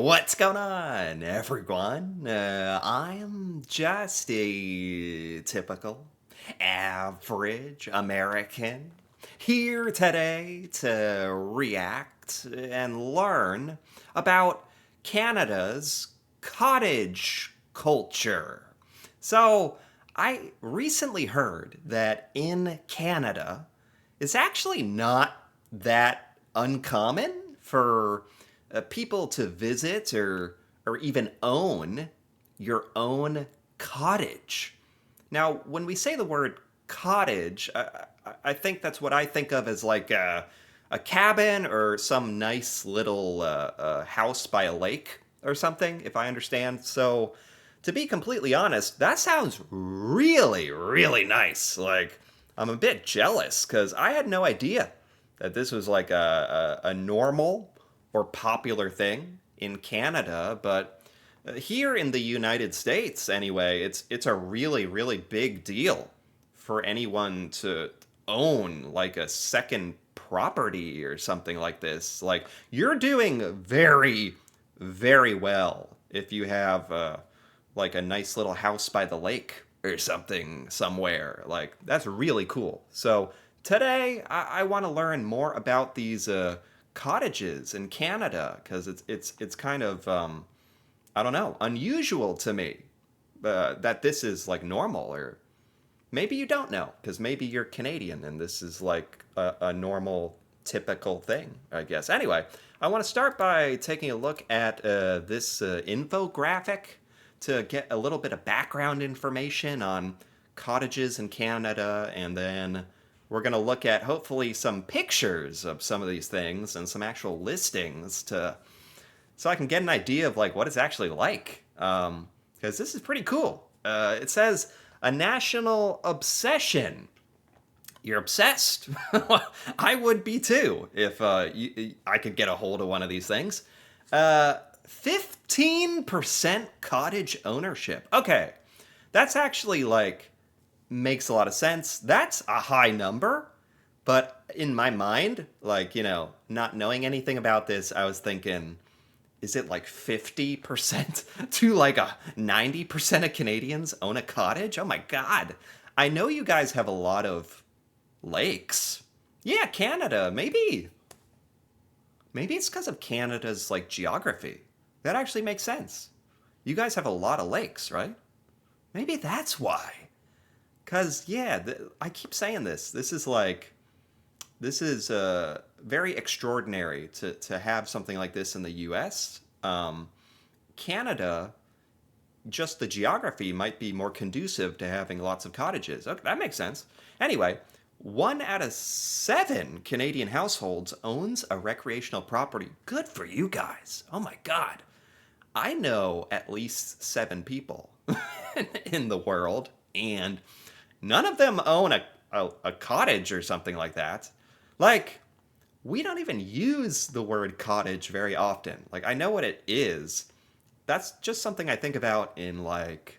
What's going on, everyone? I am just a typical, average American here today to react and learn about Canada's cottage culture. So, I recently heard that in Canada, it's actually not that uncommon for people to visit or even own your own cottage. Now, when we say the word cottage, I think that's what I think of as like a cabin or some nice little house by a lake or something, if I understand. So, to be completely honest, that sounds really, really nice. Like, I'm a bit jealous because I had no idea that this was like a normal or popular thing in Canada, but here in the United States, anyway, it's a really, really big deal for anyone to own like a second property or something like this. Like, you're doing very, very well if you have like a nice little house by the lake or something somewhere. Like, that's really cool. So today I want to learn more about these cottages in Canada because it's kind of I don't know, unusual to me that this is like normal. Or maybe you don't know because maybe you're Canadian and this is like a normal, typical thing, I guess. Anyway, I want to start by taking a look at this infographic to get a little bit of background information on cottages in Canada, and then we're going to look at hopefully some pictures of some of these things and some actual listings to so I can get an idea of like what it's actually like. Because this is pretty cool. It says a national obsession. You're obsessed. I would be too if I could get a hold of one of these things. 15% cottage ownership. Okay, that's actually like makes a lot of sense. That's a high number, but in my mind, like, not knowing anything about this, I was thinking, is it like 50% to like a 90% of Canadians own a cottage? Oh my God. I know you guys have a lot of lakes. Yeah, Canada, maybe. Maybe it's because of Canada's like geography. That actually makes sense. You guys have a lot of lakes, right? Maybe that's why. Cause yeah, I keep saying this. This is very extraordinary to have something like this in the U.S. Canada, just the geography might be more conducive to having lots of cottages. Okay, that makes sense. Anyway, 1 out of 7 Canadian households owns a recreational property. Good for you guys. Oh my God. I know at least 7 people in the world, and none of them own a cottage or something like that. Like, we don't even use the word cottage very often. Like, I know what it is. That's just something I think about in like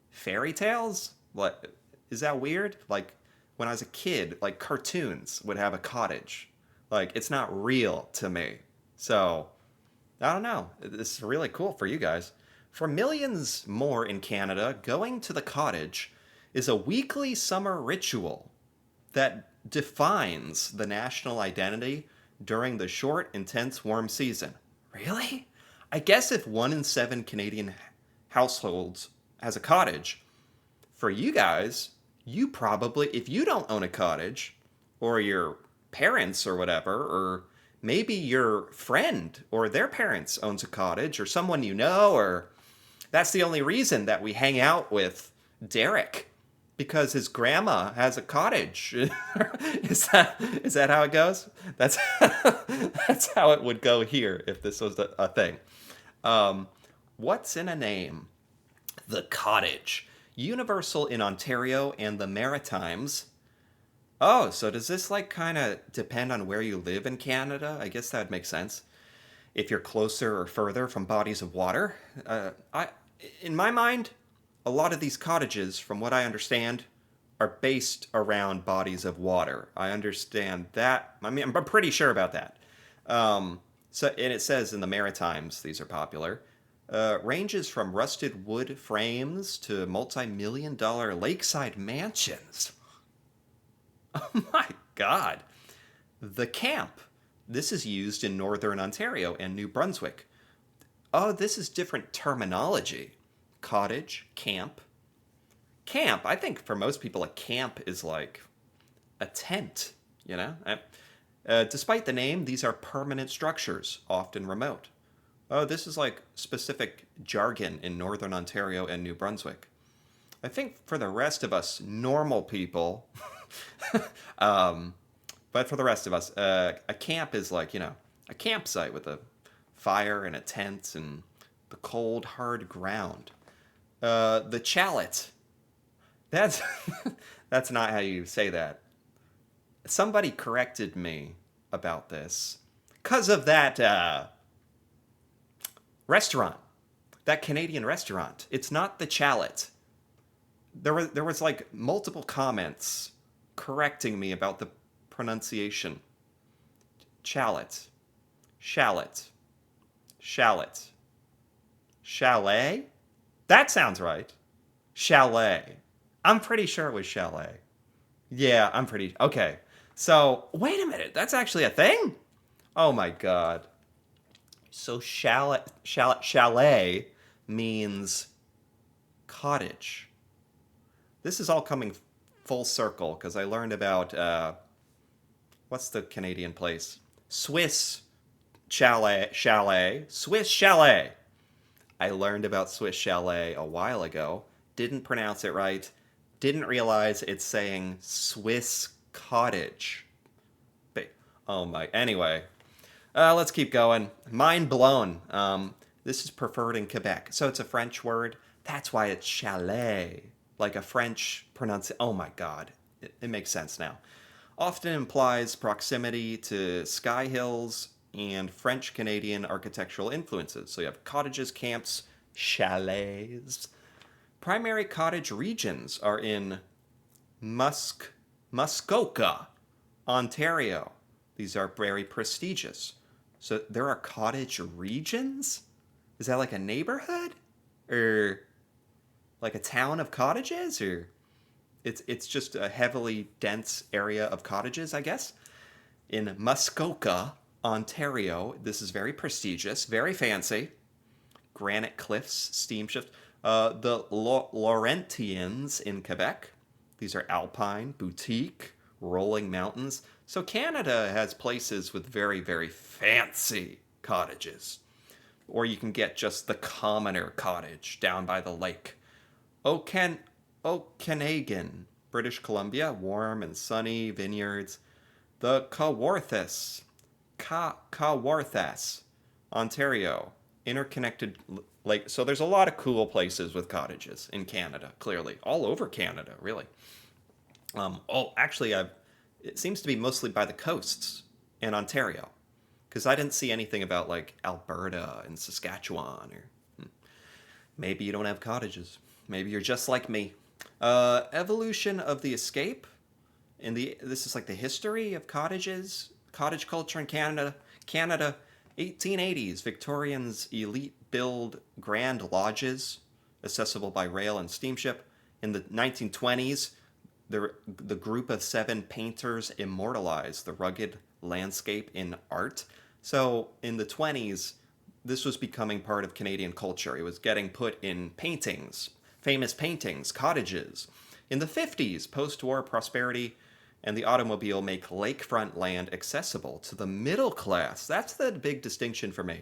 fairy tales. What is that weird? Like when I was a kid, like cartoons would have a cottage. Like it's not real to me. So, I don't know. This is really cool for you guys. For millions more in Canada, going to the cottage is a weekly summer ritual that defines the national identity during the short, intense, warm season. Really? I guess if 1 in 7 Canadian households has a cottage, for you guys, you probably, if you don't own a cottage, or your parents or whatever, or maybe your friend or their parents owns a cottage, or someone you know, or that's the only reason that we hang out with Derek because his grandma has a cottage. Is that how it goes? That's that's how it would go here if this was a thing. Um, what's in a name? The cottage. Universal in Ontario and the Maritimes. Oh, so does this like kind of depend on where you live in Canada? I guess that would make sense. If you're closer or further from bodies of water. In my mind, a lot of these cottages, from what I understand, are based around bodies of water. I understand that. I mean, I'm pretty sure about that. Um, So, and it says in the Maritimes these are popular. Ranges from rusted wood frames to multi-million dollar lakeside mansions. Oh my God. The camp. This is used in northern Ontario and New Brunswick. Oh, this is different terminology. Cottage, camp. Camp. I think for most people, a camp is like a tent, you know? Despite the name, these are permanent structures, often remote. Oh, this is like specific jargon in northern Ontario and New Brunswick. I think for the rest of us normal people, um, but for the rest of us, a camp is like, a campsite with a fire and a tent and the cold, hard ground. The chalet. That's that's not how you say that. Somebody corrected me about this because of that restaurant, that Canadian restaurant. It's not the chalet. There was like multiple comments correcting me about the pronunciation. Chalet, shallot, shallot, chalet. That sounds right. Chalet. I'm pretty sure it was chalet. Yeah, I'm pretty okay. So wait a minute, that's actually a thing. Oh my god. So chalet means cottage. This is all coming full circle because I learned about what's the Canadian place? Swiss Swiss chalet. I learned about Swiss chalet a while ago. Didn't pronounce it right. Didn't realize it's saying Swiss cottage. Oh my. Anyway, let's keep going. Mind blown. This is preferred in Quebec. So it's a French word. That's why it's chalet. Like a French pronunciation. Oh my god. It makes sense now. Often implies proximity to sky hills and French Canadian architectural influences. So you have cottages, camps, chalets. Primary cottage regions are in Muskoka, Ontario. These are very prestigious. So there are cottage regions? Is that like a neighborhood? Or like a town of cottages? Or it's just a heavily dense area of cottages, I guess? In Muskoka, Ontario, this is very prestigious, very fancy. Granite cliffs, steamships. The Laurentians in Quebec. These are alpine, boutique, rolling mountains. So Canada has places with very, very fancy cottages. Or you can get just the commoner cottage down by the lake. Okanagan, British Columbia, warm and sunny vineyards. The Kawarthas, Ontario, interconnected lake. So there's a lot of cool places with cottages in Canada, clearly. All over Canada, really. Actually, it seems to be mostly by the coasts in Ontario. Because I didn't see anything about like Alberta and Saskatchewan, or maybe you don't have cottages. Maybe you're just like me. Evolution of the escape. This is like the history of cottages, cottage culture in Canada. Canada, 1880s, Victorians elite build grand lodges, accessible by rail and steamship. In the 1920s, the group of 7 painters immortalized the rugged landscape in art. So in the 20s, this was becoming part of Canadian culture. It was getting put in paintings, famous paintings, cottages. In the 50s, post-war prosperity and the automobile make lakefront land accessible to the middle class. That's the big distinction for me,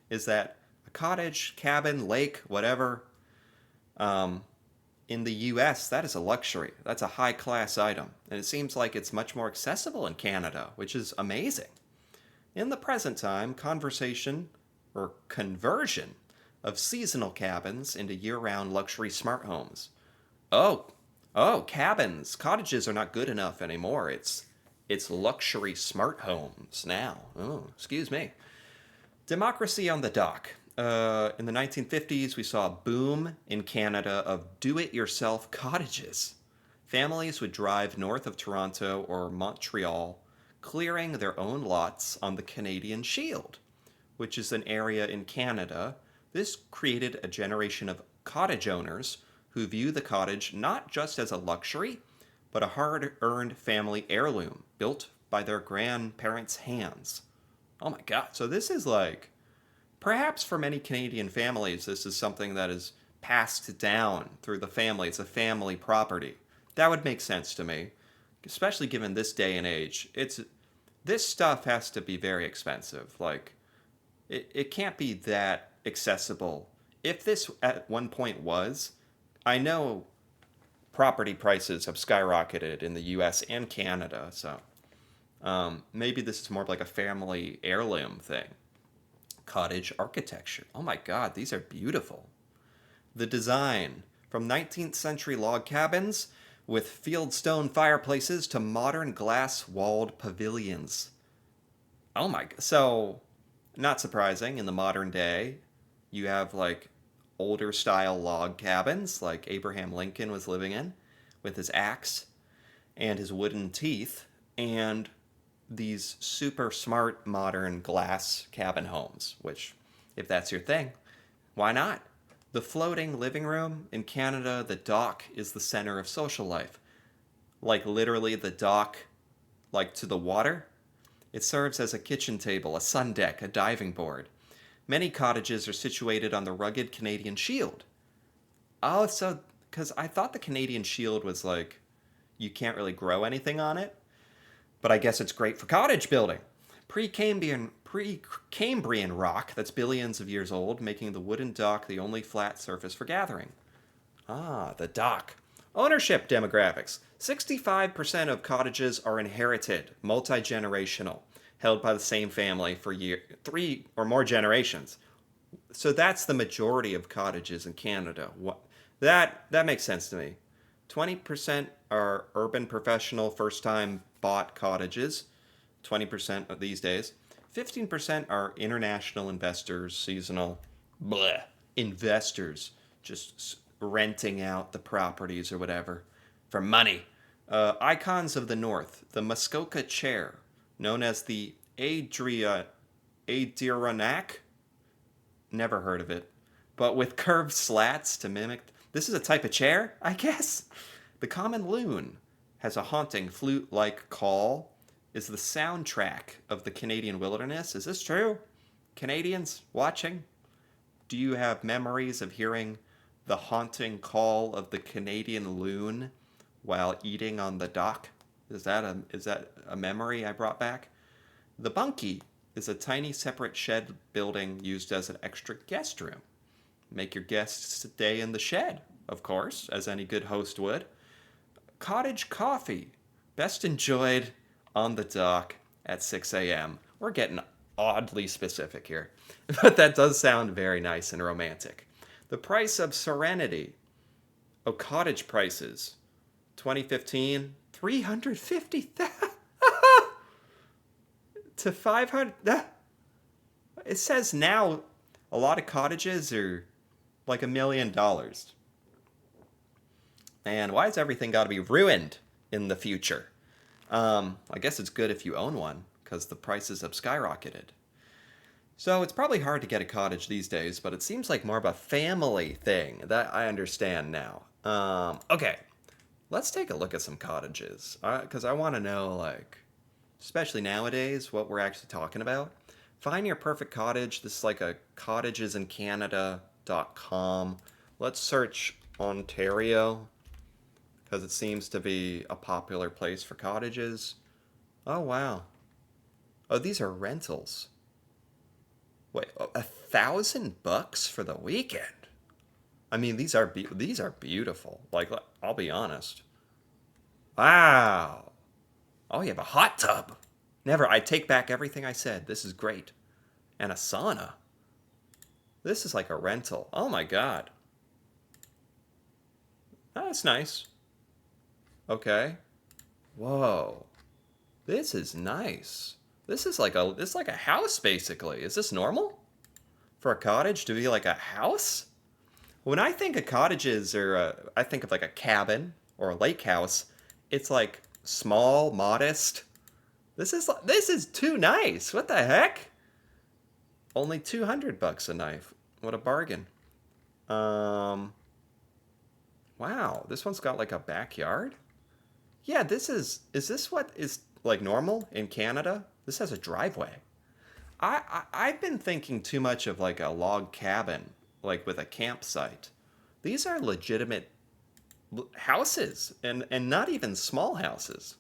is that a cottage, cabin, lake, whatever, in the US, that is a luxury. That's a high-class item. And it seems like it's much more accessible in Canada, which is amazing. In the present time, conversion of seasonal cabins into year-round luxury smart homes. Oh, cabins. Cottages are not good enough anymore. It's luxury smart homes now. Oh, excuse me. Democracy on the dock. In the 1950s, we saw a boom in Canada of do-it-yourself cottages. Families would drive north of Toronto or Montreal, clearing their own lots on the Canadian Shield. which is an area in Canada. This created a generation of cottage owners who view the cottage not just as a luxury, but a hard earned family heirloom built by their grandparents' hands. Oh my God. So this is like, perhaps for many Canadian families, this is something that is passed down through the family. It's a family property. That would make sense to me, especially given this day and age. This stuff has to be very expensive. Like, it can't be that accessible. If this at one point was, I know property prices have skyrocketed in the US and Canada, so maybe this is more of like a family heirloom thing. Cottage architecture. Oh my God, these are beautiful. The design, from 19th century log cabins with fieldstone fireplaces to modern glass walled pavilions. Oh my, so not surprising in the modern day, you have like older style log cabins like Abraham Lincoln was living in with his axe and his wooden teeth, and these super smart modern glass cabin homes, which, if that's your thing, why not? The floating living room in Canada, the dock is the center of social life. Like literally the dock, like to the water. It serves as a kitchen table, a sun deck, a diving board. Many cottages are situated on the rugged Canadian Shield. Oh, so, because I thought the Canadian Shield was like, you can't really grow anything on it, but I guess it's great for cottage building. Pre-Cambrian rock that's billions of years old, making the wooden dock the only flat surface for gathering. Ah, the dock. Ownership demographics. 65% of cottages are inherited, multi-generational, held by the same family for 3 or more generations. So that's the majority of cottages in Canada. That makes sense to me. 20% are urban professional first-time bought cottages, 20% of these days. 15% are international investors, seasonal investors, just renting out the properties or whatever for money. Icons of the North, the Muskoka chair, known as the Adirondack. Never heard of it. But with curved slats to mimic. This is a type of chair, I guess. The common loon has a haunting flute like call, is the soundtrack of the Canadian wilderness. Is this true? Canadians watching? Do you have memories of hearing the haunting call of the Canadian loon while eating on the dock? Is that a memory I brought back? The bunkie is a tiny separate shed building used as an extra guest room. Make your guests stay in the shed, of course, as any good host would. Cottage coffee, best enjoyed on the dock at 6 a.m. We're getting oddly specific here, but that does sound very nice and romantic. The price of serenity. Oh, cottage prices. 2015, 350 to 500. It says now a lot of cottages are like $1 million. And why has everything got to be ruined in the future? I guess it's good if you own one, because the prices have skyrocketed. So it's probably hard to get a cottage these days, but it seems like more of a family thing. That I understand now. Okay, let's take a look at some cottages, because I want to know, like, especially nowadays, what we're actually talking about. Find your perfect cottage. This is like a cottagesincanada.com. Let's search Ontario, because it seems to be a popular place for cottages. Oh, wow. Oh, these are rentals. Wait, $1,000 for the weekend? I mean, these are beautiful. Like, I'll be honest. Wow. Oh, you have a hot tub. Never. I take back everything I said. This is great. And a sauna. This is like a rental. Oh my God. That's nice. Okay. Whoa. This is nice. This is like a house basically. Is this normal? For a cottage to be like a house? When I think of cottages, or I think of like a cabin or a lake house, it's like small, modest. This is too nice. What the heck? Only 200 bucks a knife. What a bargain. Um, wow, this one's got like a backyard? Yeah, is this what is like normal in Canada? This has a driveway. I've been thinking too much of like a log cabin, like with a campsite. These are legitimate houses and not even small houses.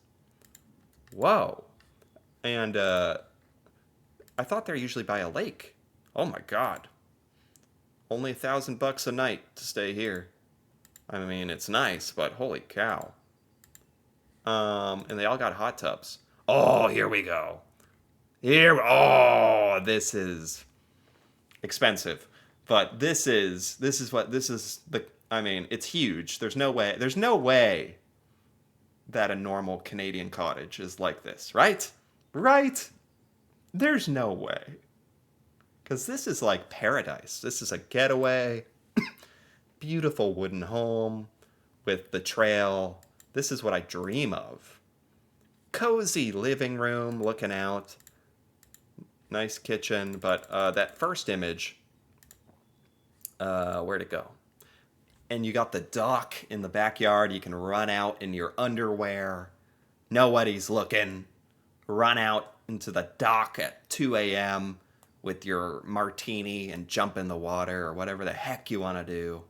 Whoa. And I thought they're usually by a lake. Oh my god. Only $1,000 a night to stay here. I mean, it's nice, but holy cow. And they all got hot tubs. Oh, here we go. Oh, this is expensive. But this is the, I mean, it's huge. There's no way that a normal Canadian cottage is like this, right? Right? There's no way. Because this is like paradise. This is a getaway, beautiful wooden home with the trail. This is what I dream of. Cozy living room looking out. Nice kitchen. But that first image, where'd it go? And you got the dock in the backyard. You can run out in your underwear. Nobody's looking. Run out into the dock at 2 a.m. with your martini and jump in the water or whatever the heck you want to do.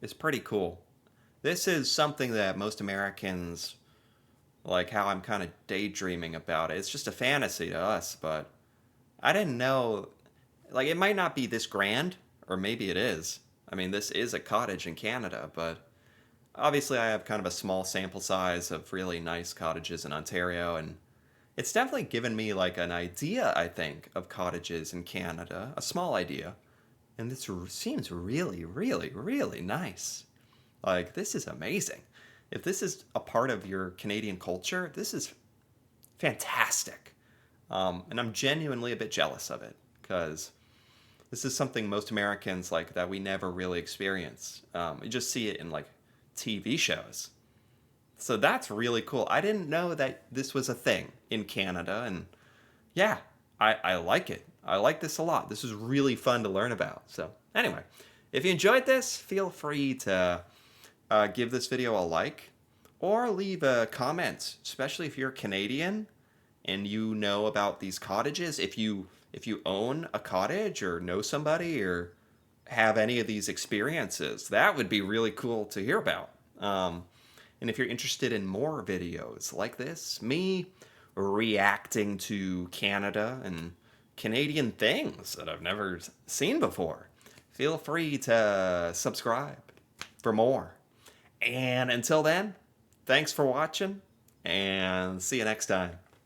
It's pretty cool. This is something that most Americans, like how I'm kind of daydreaming about it. It's just a fantasy to us, but I didn't know, like it might not be this grand, or maybe it is. I mean, this is a cottage in Canada, but obviously I have kind of a small sample size of really nice cottages in Ontario, and it's definitely given me like an idea, I think, of cottages in Canada, a small idea. And this seems really, really, really nice. Like, this is amazing. If this is a part of your Canadian culture, this is fantastic. And I'm genuinely a bit jealous of it because this is something most Americans like that we never really experience. You just see it in like TV shows. So that's really cool. I didn't know that this was a thing in Canada, and yeah, I like it. I like this a lot. This is really fun to learn about. So anyway, if you enjoyed this, feel free to give this video a like or leave a comment, especially if you're Canadian and you know about these cottages. If you own a cottage or know somebody or have any of these experiences, that would be really cool to hear about. And if you're interested in more videos like this, me reacting to Canada and Canadian things that I've never seen before, feel free to subscribe for more. And until then, thanks for watching and see you next time.